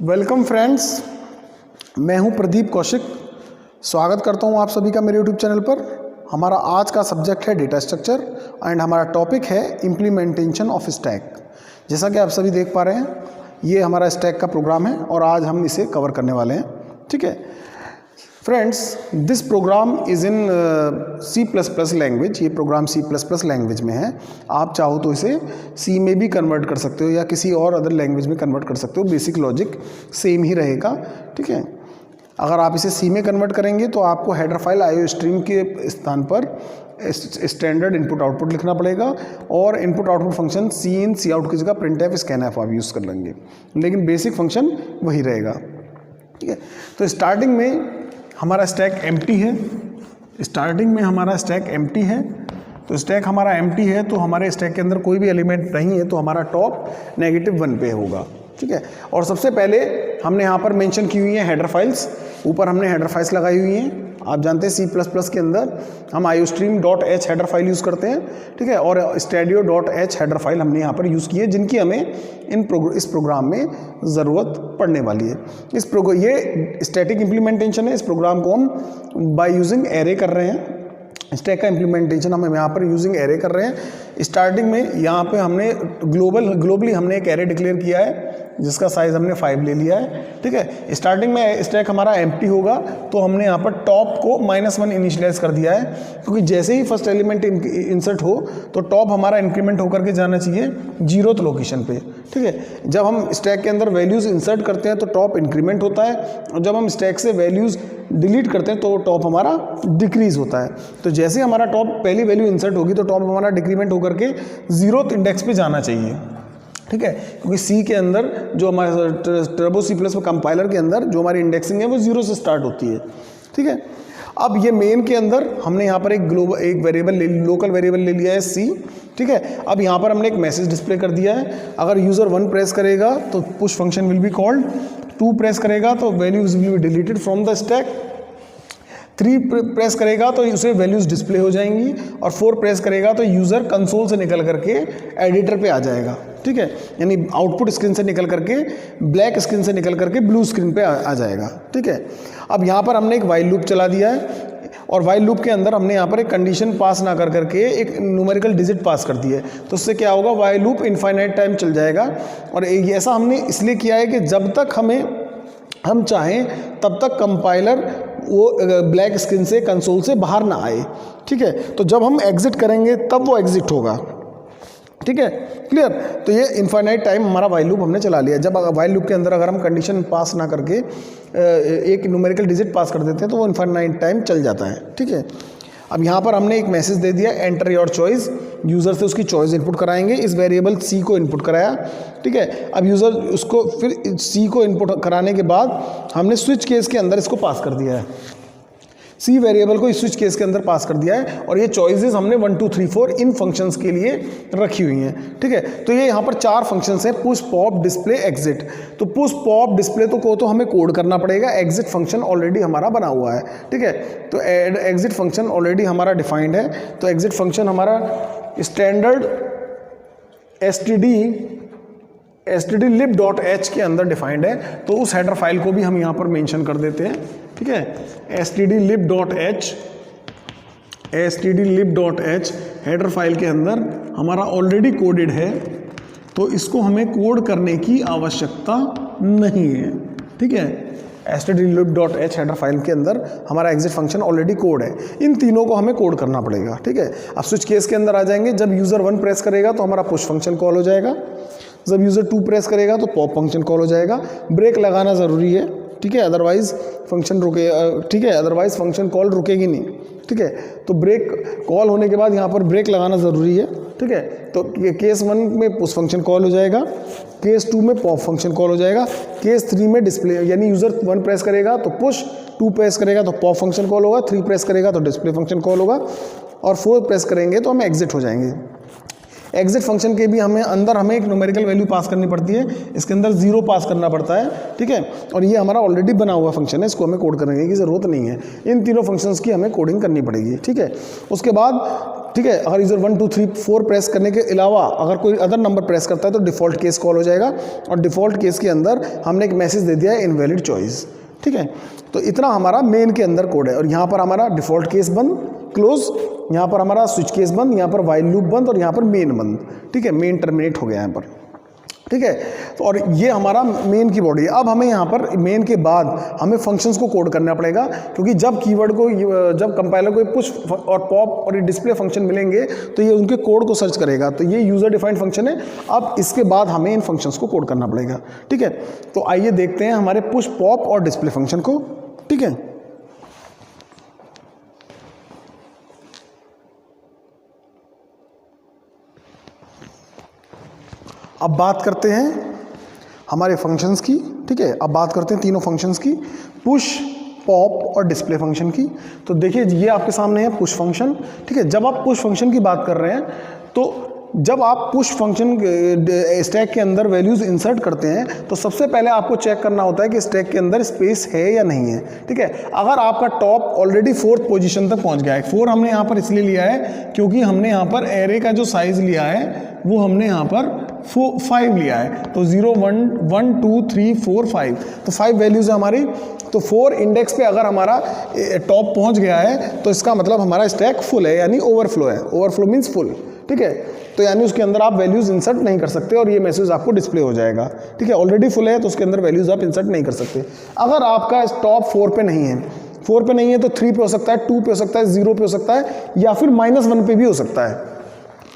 Welcome friends, मैं हूं प्रदीप कौशिक। स्वागत करता हूं आप सभी का मेरे यूट्यूब चैनल पर। हमारा आज का सब्जेक्ट है डेटा स्ट्रक्चर एंड हमारा टॉपिक है इम्प्लीमेंटेशन ऑफ स्टैक। जैसा कि आप सभी देख पा रहे हैं, ये हमारा स्टैक का प्रोग्राम है और आज हम इसे कवर करने वाले हैं। ठीक है friends, this program is in C++ language. ये प्रोग्राम C++ लैंग्वेज में है। आप चाहो तो इसे C में भी कन्वर्ट कर सकते हो या किसी और अदर लैंग्वेज में कन्वर्ट कर सकते हो। बेसिक लॉजिक सेम ही रहेगा। ठीक है, अगर आप इसे C में कन्वर्ट करेंगे तो आपको हेडर फाइल IO स्ट्रीम के स्थान पर स्टैंडर्ड इनपुट आउटपुट लिखना पड़ेगा और इनपुट आउटपुट फंक्शन सी इन सी आउट की जगह प्रिंटफ स्कैनफ आप यूज़ कर लेंगे, लेकिन बेसिक फंक्शन वही रहेगा। ठीक है, तो स्टार्टिंग में हमारा स्टैक एम्प्टी है। स्टार्टिंग में हमारा स्टैक एम्प्टी है, तो स्टैक हमारा एम्प्टी है तो हमारे स्टैक के अंदर कोई भी एलिमेंट नहीं है, तो हमारा टॉप -1 पे होगा। ठीक है, और सबसे पहले हमने यहाँ पर मेंशन की हुई है हेडर फाइल्स। ऊपर हमने हेडर फाइल्स लगाई हुई हैं। आप जानते हैं C++ के अंदर हम iostream.h हेडर फाइल यूज़ करते हैं। ठीक है, और stadio.h हेडर फाइल हमने यहाँ पर यूज़ की है, जिनकी हमें इस प्रोग्राम में ज़रूरत पड़ने वाली है। ये स्टैटिक इम्प्लीमेंटेशन है। इस प्रोग्राम को हम बाय यूजिंग एरे कर रहे हैं। स्टैक का इम्प्लीमेंटेशन हम यहाँ पर यूजिंग एरे कर रहे हैं। स्टार्टिंग में यहाँ पे हमने ग्लोबली हमने एक एरे डिक्लेयर किया है जिसका साइज़ हमने 5 ले लिया है। ठीक है, स्टार्टिंग में स्टैक हमारा एम्प्टी होगा तो हमने यहाँ पर टॉप को -1 इनिशियलाइज कर दिया है, क्योंकि जैसे ही फर्स्ट एलिमेंट इंसर्ट हो तो टॉप हमारा इंक्रीमेंट होकर के जाना चाहिए 0th लोकेशन पे। ठीक है, जब हम स्टैक के अंदर वैल्यूज़ इंसर्ट करते हैं तो टॉप इंक्रीमेंट होता है, और जब हम स्टैक से वैल्यूज़ डिलीट करते हैं तो टॉप हमारा डिक्रीज होता है। तो जैसे हमारा टॉप पहली वैल्यू इंसर्ट होगी तो टॉप हमारा डिक्रीमेंट होकर के 0th इंडेक्स पे जाना चाहिए। ठीक है, क्योंकि C के अंदर जो हमारा टर्बो C++ कंपाइलर के अंदर जो हमारी इंडेक्सिंग है वो 0 से स्टार्ट होती है। ठीक है, अब ये मेन के अंदर हमने यहाँ पर एक वेरिएबल लोकल वेरिएबल ले लिया है C। ठीक है, अब यहाँ पर हमने एक मैसेज डिस्प्ले कर दिया है। अगर यूज़र 1 प्रेस करेगा तो push function will be called, 2 press करेगा तो values will be deleted from the stack, 3 press करेगा तो उसे वैल्यूज़ डिस्प्ले हो जाएंगी, और 4 प्रेस करेगा तो यूज़र कंसोल से निकल करके एडिटर पे आ जाएगा। ठीक है, यानी आउटपुट स्क्रीन से निकल करके ब्लैक स्क्रीन से निकल करके ब्लू स्क्रीन पे आ जाएगा। ठीक है, अब यहाँ पर हमने एक वाइल लूप चला दिया है, और वाइल लूप के अंदर हमने यहाँ पर एक कंडीशन पास ना कर करके एक न्यूमेरिकल डिजिट पास कर दिया है। तो उससे क्या होगा, वाइल लूप इनफाइनाइट टाइम चल जाएगा। और ऐसा हमने इसलिए किया है कि जब तक हम चाहें तब तक कंपाइलर वो ब्लैक स्क्रीन से कंसोल से बाहर ना आए। ठीक है, तो जब हम एग्जिट करेंगे तब वो एग्जिट होगा। ठीक है, क्लियर। तो ये इनफाइनाइट टाइम हमारा वाइल लूप हमने चला लिया। जब वाइल लूप के अंदर अगर हम कंडीशन पास ना करके एक न्यूमेरिकल डिजिट पास कर देते हैं तो वो इनफाइनाइट टाइम चल जाता है। ठीक है, अब यहाँ पर हमने एक मैसेज दे दिया, एंटर योर चॉइस। यूज़र से उसकी चॉइस इनपुट कराएंगे। इस वेरिएबल C को इनपुट कराया। ठीक है, अब यूज़र उसको फिर C को इनपुट कराने के बाद हमने स्विच केस के अंदर इसको पास कर दिया है। C वेरिएबल को इस स्विच केस के अंदर पास कर दिया है, और ये चॉइसेस हमने 1 2 3 4 इन फंक्शंस के लिए रखी हुई हैं। ठीक है, तो ये यहाँ पर 4 फंक्शंस हैं, पुश पॉप डिस्प्ले एग्जिट। तो पुश पॉप डिस्प्ले तो हमें कोड करना पड़ेगा। एग्जिट फंक्शन ऑलरेडी हमारा बना हुआ है। ठीक है, तो एग्जिट फंक्शन ऑलरेडी हमारा डिफाइंड है। तो एग्जिट फंक्शन हमारा स्टैंडर्ड stdlib.h के अंदर डिफाइंड है। तो उस हेडर फाइल को भी हम यहाँ पर मेंशन कर देते हैं। ठीक है, stdlib.h हेडर फाइल के अंदर हमारा ऑलरेडी कोडेड है, तो इसको हमें कोड करने की आवश्यकता नहीं है। ठीक है, stdlib.h हेडर फाइल के अंदर हमारा एग्जिट फंक्शन ऑलरेडी कोड है। इन तीनों को हमें कोड करना पड़ेगा। ठीक है, अब स्विच केस के अंदर आ जाएंगे। जब यूज़र 1 प्रेस करेगा तो हमारा पुश फंक्शन कॉल हो जाएगा। जब यूज़र 2 प्रेस करेगा तो पॉप फंक्शन कॉल हो जाएगा। ब्रेक लगाना ज़रूरी है। ठीक है, अदरवाइज फंक्शन ठीक है, अदरवाइज फंक्शन कॉल रुकेगी नहीं। ठीक है, तो ब्रेक कॉल होने के बाद यहाँ पर ब्रेक लगाना ज़रूरी है। ठीक है, तो केस 1 में पुश फंक्शन कॉल हो जाएगा, केस 2 में पॉप फंक्शन कॉल हो जाएगा, केस 3 में डिस्प्ले, यानी यूज़र 1 प्रेस करेगा तो पुश, 2 प्रेस करेगा तो पॉप फंक्शन कॉल होगा, 3 प्रेस करेगा तो डिस्प्ले फंक्शन कॉल होगा, और 4 प्रेस करेंगे तो हम एग्जिट हो जाएंगे। एग्जिट फंक्शन के भी हमें एक न्यूमेरिकल वैल्यू पास करनी पड़ती है। इसके अंदर 0 पास करना पड़ता है। ठीक है, और ये हमारा ऑलरेडी बना हुआ फंक्शन है, इसको हमें कोड करने की ज़रूरत नहीं है। इन तीनों फंक्शंस की हमें कोडिंग करनी पड़ेगी। ठीक है, उसके बाद ठीक है, अगर यूज़र 1 2 3 4 प्रेस करने के अलावा अगर कोई अदर नंबर प्रेस करता है तो डिफ़ॉल्ट केस कॉल हो जाएगा, और डिफ़ॉल्ट केस के अंदर हमने एक मैसेज दे दिया है इनवैलिड चॉइस। ठीक है, तो इतना हमारा मेन के अंदर कोड है, और यहाँ पर हमारा डिफ़ॉल्ट केस बंद क्लोज, यहाँ पर हमारा स्विच केस बंद, यहाँ पर वाइल लूप बंद, और यहाँ पर मेन बंद। ठीक है, मेन टर्मिनेट हो गया यहाँ पर। ठीक है, तो और ये हमारा मेन की बॉडी है। अब हमें यहाँ पर मेन के बाद हमें फंक्शंस को कोड करना पड़ेगा, क्योंकि जब कीवर्ड को जब कंपाइलर को पुश और पॉप और डिस्प्ले फंक्शन मिलेंगे तो ये उनके कोड को सर्च करेगा। तो ये यूज़र डिफाइंड फंक्शन है। अब इसके बाद हमें इन फंक्शंस को कोड करना पड़ेगा। ठीक है, तो आइए देखते हैं हमारे पुश पॉप और डिस्प्ले फंक्शन को। ठीक है, अब बात करते हैं हमारे फंक्शंस की। ठीक है, अब बात करते हैं तीनों फंक्शंस की, पुश, पॉप और डिस्प्ले फंक्शन की। तो देखिए ये आपके सामने है पुश फंक्शन। ठीक है, जब आप पुश फंक्शन की बात कर रहे हैं तो जब आप पुश फंक्शन स्टैक के अंदर वैल्यूज़ इंसर्ट करते हैं तो सबसे पहले आपको चेक करना होता है कि स्टैक के अंदर स्पेस है या नहीं है। ठीक है, अगर आपका टॉप ऑलरेडी 4th पोजीशन तक पहुंच गया है, 4 हमने यहाँ पर इसलिए लिया है क्योंकि हमने यहाँ पर एरे का जो साइज़ लिया है वो हमने यहाँ पर 5 लिया है। तो 0 1 2 3 4 5, तो 5 वैल्यूज़ है हमारी। तो 4 इंडेक्स पे अगर हमारा टॉप पहुंच गया है तो इसका मतलब हमारा स्टैक फुल है, यानी ओवरफ्लो है। Overflow means full. ठीक है, तो यानी उसके अंदर आप वैल्यूज़ इंसर्ट नहीं कर सकते और ये मैसेज आपको डिस्प्ले हो जाएगा। ठीक है, ऑलरेडी फुल है तो उसके अंदर वैल्यूज़ आप इंसर्ट नहीं कर सकते। अगर आपका टॉप 4 पे नहीं है, 4 पे नहीं है तो 3 पे हो सकता है, 2 पे हो सकता है, 0 पे हो सकता है, या फिर -1 पे भी हो सकता है।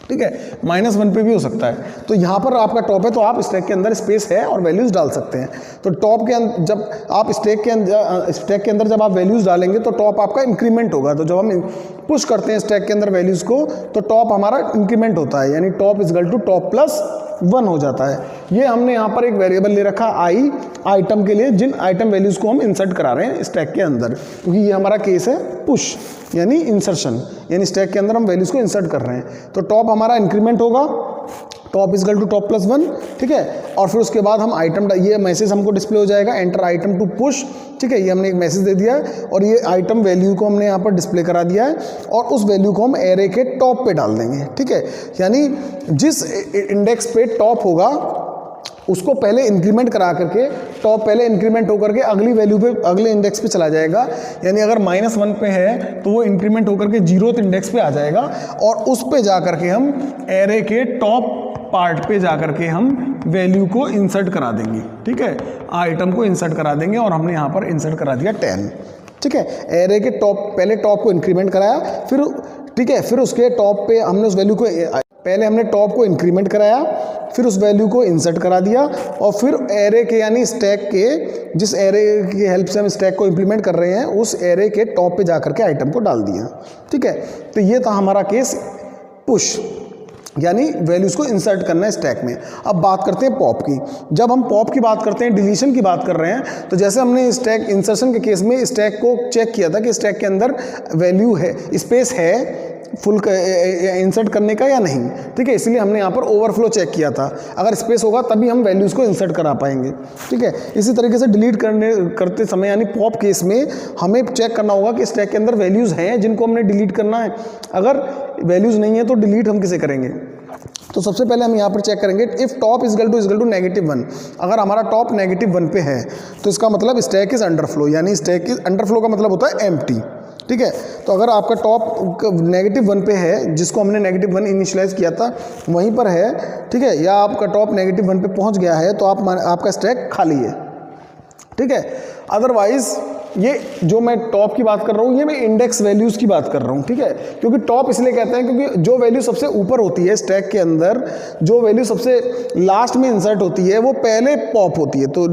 ठीक है, -1 पे भी हो सकता है। तो यहाँ पर आपका टॉप है तो आप स्टैक के अंदर स्पेस है और वैल्यूज़ डाल सकते हैं। तो टॉप के अंदर जब आप स्टैक के अंदर जब आप वैल्यूज़ डालेंगे तो टॉप आपका इंक्रीमेंट होगा। तो जब हम पुश करते हैं स्टैक के अंदर वैल्यूज़ को तो टॉप हमारा इंक्रीमेंट होता है, यानी top equal to top plus 1 हो जाता है। ये हमने यहाँ पर एक वेरिएबल ले रखा आई आइटम के लिए, जिन आइटम वैल्यूज़ को हम इंसर्ट करा रहे हैं स्टैक के अंदर, क्योंकि ये हमारा केस है पुश यानी इंसर्शन, यानी स्टैक के अंदर हम वैल्यूज़ को इंसर्ट कर रहे हैं। तो टॉप हमारा इंक्रीमेंट होगा, top equal to top plus 1। ठीक है, और फिर उसके बाद हम आइटम, ये मैसेज हमको डिस्प्ले हो जाएगा, एंटर आइटम टू पुश। ठीक है, ये हमने एक मैसेज दे दिया है और ये आइटम वैल्यू को हमने यहाँ पर डिस्प्ले करा दिया है और उस वैल्यू को हम एरे के टॉप पे डाल देंगे। ठीक है, यानी जिस इंडेक्स पे टॉप होगा उसको पहले इंक्रीमेंट करा करके, टॉप पहले इंक्रीमेंट होकर के अगली वैल्यू पे, अगले इंडेक्स पे चला जाएगा। यानी अगर -1 पे है तो वो इंक्रीमेंट होकर के 0th इंडेक्स पे आ जाएगा और उस पे जा करके हम एरे के टॉप पार्ट पे जा करके हम वैल्यू को इंसर्ट करा देंगे। ठीक है, आइटम को इंसर्ट करा देंगे और हमने यहाँ पर इंसर्ट करा दिया 10। ठीक है, एरे के टॉप, पहले टॉप को इंक्रीमेंट कराया, फिर ठीक है, फिर उसके टॉप पे हमने उस वैल्यू को, पहले हमने टॉप को इंक्रीमेंट कराया, फिर उस वैल्यू को इंसर्ट करा दिया और फिर एरे के यानी स्टैक के, जिस एरे की हेल्प से हम स्टैक को इंप्लीमेंट कर रहे हैं उस एरे के टॉप पे जा करके आइटम को डाल दिया। ठीक है, तो ये था हमारा केस पुश, यानी वैल्यूज़ को इंसर्ट करना है स्टैक में। अब बात करते हैं पॉप की। जब हम पॉप की बात करते हैं, डिलीशन की बात कर रहे हैं, तो जैसे हमने स्टैक इंसर्शन के केस में स्टैक को चेक किया था कि स्टैक के अंदर वैल्यू है, स्पेस है फुल इंसर्ट करने का या नहीं। ठीक है, इसलिए हमने यहाँ पर ओवरफ्लो चेक किया था। अगर स्पेस होगा तभी हम वैल्यूज़ को इंसर्ट करा पाएंगे। ठीक है, इसी तरीके से डिलीट करते समय यानी पॉप केस में हमें चेक करना होगा कि स्टैक के अंदर वैल्यूज़ हैं जिनको हमने डिलीट करना है। अगर वैल्यूज़ नहीं है तो डिलीट हम किसे करेंगे? तो सबसे पहले हम यहाँ पर चेक करेंगे इफ़ टॉप इजगल टू -1। अगर हमारा टॉप -1 पे है तो इसका मतलब स्टैक इज़ अंडरफ्लो, यानी स्टैक इज अंडरफ्लो का मतलब होता है एम्प्टी। ठीक है, तो अगर आपका टॉप -1 पे है, जिसको हमने -1 इनिशियलाइज किया था वहीं पर है, ठीक है, या आपका टॉप -1 पे पहुंच गया है तो आपका स्टैक खाली है। ठीक है, अदरवाइज ये जो मैं टॉप की बात कर रहा हूँ ये मैं इंडेक्स वैल्यूज़ की बात कर रहा हूँ। ठीक है, क्योंकि टॉप इसलिए कहते हैं क्योंकि जो वैल्यू सबसे ऊपर होती है स्टैक के अंदर, जो वैल्यू सबसे लास्ट में इंसर्ट होती है वो पहले पॉप होती है। तो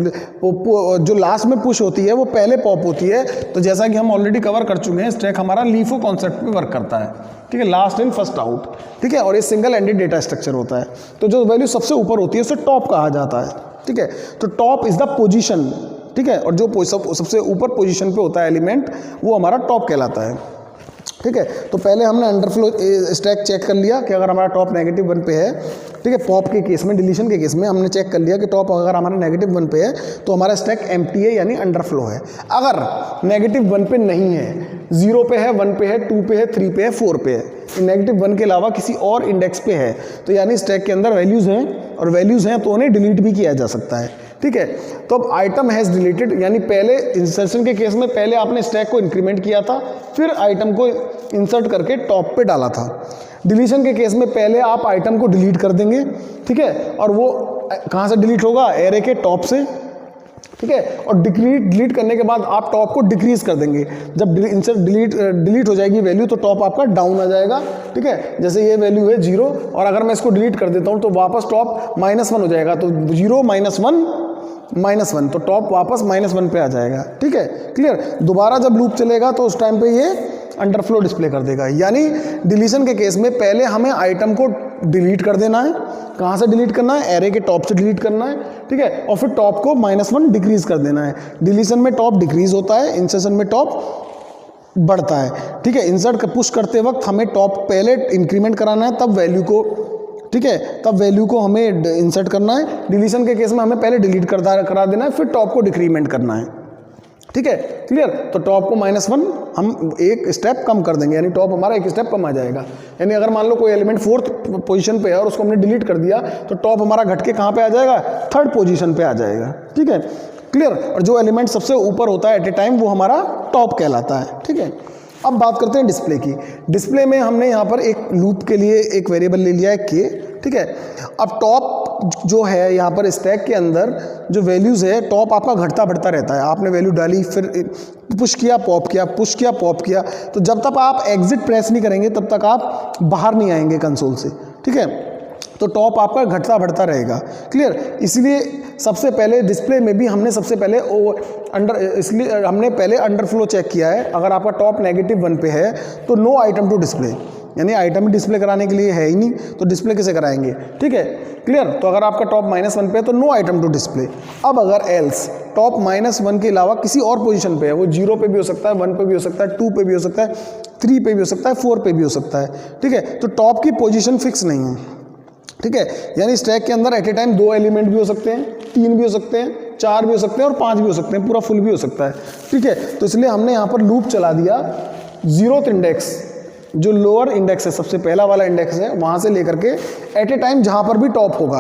जो लास्ट में पुश होती है वो पहले पॉप होती है। तो जैसा कि हम ऑलरेडी कवर कर चुके हैं, स्टैक हमारा लीफो कॉन्सेप्ट पे वर्क करता है। ठीक है, लास्ट इन फर्स्ट आउट। ठीक है, और ये सिंगल एंडेड डेटा स्ट्रक्चर होता है। तो जो वैल्यू सबसे ऊपर होती है उसे टॉप कहा जाता है। ठीक है, तो टॉप इज़ द पोजीशन। ठीक है, और जो सबसे ऊपर पोजीशन पे होता है एलिमेंट वो हमारा टॉप कहलाता है। ठीक है। तो पहले हमने अंडरफ्लो स्टैक चेक कर लिया कि अगर हमारा टॉप -1 पे है, ठीक है, पॉप के केस में, डिलीशन के केस में हमने चेक कर लिया कि टॉप अगर हमारा -1 पे है तो हमारा स्टैक एम्प्टी है, यानी अंडरफ्लो है। अगर -1 पे नहीं है, 0 पे है, 1 पे है, 2 पे है, 3 पे है, 4 पे है, -1 के अलावा किसी और इंडेक्स पे है, तो यानी स्टैक के अंदर वैल्यूज़ हैं, और वैल्यूज़ हैं तो उन्हें डिलीट भी किया जा सकता है, ठीक है। तो अब आइटम हैज़ डिलीटेड, यानी पहले इंसर्शन के केस में पहले आपने स्टैक को इंक्रीमेंट किया था, फिर आइटम को इंसर्ट करके टॉप पे डाला था। डिलीशन के केस में पहले आप आइटम को डिलीट कर देंगे, ठीक है, और वो कहाँ से डिलीट होगा, एरे के टॉप से, ठीक है, और डिलीट करने के बाद आप टॉप को डिक्रीज कर देंगे। जब इंसर्ट डिलीट हो जाएगी वैल्यू तो टॉप आपका डाउन आ जाएगा, ठीक है। जैसे ये वैल्यू है 0, और अगर मैं इसको डिलीट कर देता हूँ तो वापस टॉप -1 हो जाएगा, तो 0 -1 तो टॉप वापस -1 पे आ जाएगा, ठीक है, क्लियर। दोबारा जब लूप चलेगा तो उस टाइम पे ये अंडरफ्लो डिस्प्ले कर देगा। यानी डिलीशन के केस में पहले हमें आइटम को डिलीट कर देना है। कहाँ से डिलीट करना है, एरे के टॉप से डिलीट करना है, ठीक है, और फिर टॉप को -1 डिक्रीज कर देना है। डिलीशन में टॉप डिक्रीज होता है, इंसर्शन में टॉप बढ़ता है, ठीक है। इंसर्ट पुश करते वक्त हमें टॉप पहले इंक्रीमेंट कराना है, तब वैल्यू को, ठीक है, तब वैल्यू को हमें इंसर्ट करना है। डिलीशन के केस में हमें पहले डिलीट करा देना है, फिर टॉप को डिक्रीमेंट करना है, ठीक है, क्लियर। तो टॉप को -1 हम एक स्टेप कम कर देंगे, यानी टॉप हमारा एक स्टेप कम आ जाएगा। यानी अगर मान लो कोई एलिमेंट 4th पोजीशन पे है और उसको हमने डिलीट कर दिया तो टॉप हमारा घट के कहाँ पे आ जाएगा, 3rd पोजीशन पे आ जाएगा, ठीक है, क्लियर। और जो एलिमेंट सबसे ऊपर होता है एट ए टाइम वो हमारा टॉप कहलाता है, ठीक है। अब बात करते हैं डिस्प्ले की। डिस्प्ले में हमने यहाँ पर एक लूप के लिए एक वेरिएबल ले लिया है k, ठीक है। अब टॉप जो है यहाँ पर स्टैक के अंदर जो वैल्यूज़ है, टॉप आपका घटता बढ़ता रहता है। आपने वैल्यू डाली, फिर पुश किया, पॉप किया, पुश किया, पॉप किया, तो जब तक आप एग्जिट प्रेस नहीं करेंगे तब तक आप बाहर नहीं आएंगे कंसोल से, ठीक है। तो टॉप आपका घटता बढ़ता रहेगा, क्लियर। इसलिए सबसे पहले डिस्प्ले में भी हमने सबसे पहले इसलिए हमने पहले अंडरफ्लो चेक किया है। अगर आपका टॉप -1 पे है तो नो आइटम टू डिस्प्ले, यानी आइटम ही डिस्प्ले कराने के लिए है ही नहीं, तो डिस्प्ले कैसे कराएंगे, ठीक है, क्लियर। तो अगर आपका टॉप -1 पे है तो नो आइटम टू डिस्प्ले। अब अगर एल्स टॉप -1 के अलावा किसी और पोजीशन पे है, वो 0 पे भी हो सकता है, 1 पे भी हो सकता है, 2 पे भी हो सकता है, 3 पे भी हो सकता है, 4 पे भी हो सकता है, ठीक है। तो टॉप की पोजीशन फिक्स नहीं है, ठीक है। यानी स्टैक के अंदर एट ए टाइम 2 एलिमेंट भी हो सकते हैं, 3 भी हो सकते हैं, 4 भी हो सकते हैं और 5 भी हो सकते हैं, पूरा फुल भी हो सकता है, ठीक है। तो इसलिए हमने यहाँ पर लूप चला दिया 0th इंडेक्स, जो लोअर इंडेक्स है, सबसे पहला वाला इंडेक्स है, वहाँ से लेकर के एट ए टाइम जहाँ पर भी टॉप होगा।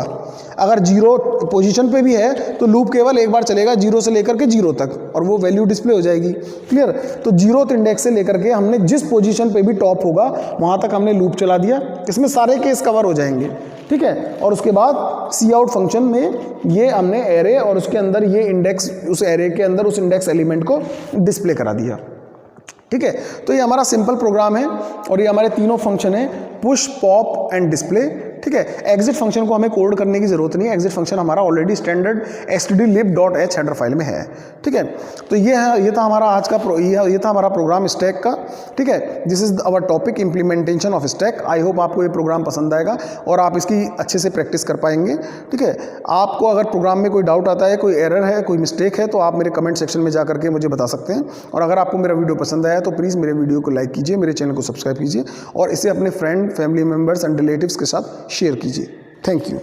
अगर 0 पोजीशन पे भी है तो लूप केवल एक बार चलेगा 0 से लेकर के 0 तक, और वो वैल्यू डिस्प्ले हो जाएगी, क्लियर। तो 0th इंडेक्स से लेकर के हमने जिस पोजीशन पे भी टॉप होगा वहाँ तक हमने लूप चला दिया। इसमें सारे केस कवर हो जाएंगे, ठीक है। और उसके बाद सी आउट फंक्शन में ये हमने एरे और उसके अंदर ये इंडेक्स, उस एरे के अंदर उस इंडेक्स एलिमेंट को डिस्प्ले करा दिया, ठीक है। तो ये हमारा सिंपल प्रोग्राम है और ये हमारे तीनों फंक्शन है, पुश, पॉप एंड डिस्प्ले, ठीक है। एग्जिट फंक्शन को हमें कोड करने की जरूरत नहीं है, एग्जिट फंक्शन हमारा already standard stdlib.h header file में है, ठीक है। तो ये था हमारा आज का ये था हमारा प्रोग्राम स्टैक का, ठीक है। This is our topic implementation of stack. I hope आपको ये प्रोग्राम पसंद आएगा और आप इसकी अच्छे से प्रैक्टिस कर पाएंगे, ठीक है। आपको अगर प्रोग्राम में कोई डाउट आता है, कोई एरर है, कोई मिस्टेक है, तो आप मेरे कमेंट सेक्शन में जा करके मुझे बता सकते हैं। और अगर आपको मेरा वीडियो पसंद आया तो प्लीज़ मेरे वीडियो को लाइक कीजिए, मेरे चैनल को सब्सक्राइब कीजिए और इसे अपने friend, family members and relatives के साथ शेयर कीजिए। Thank you.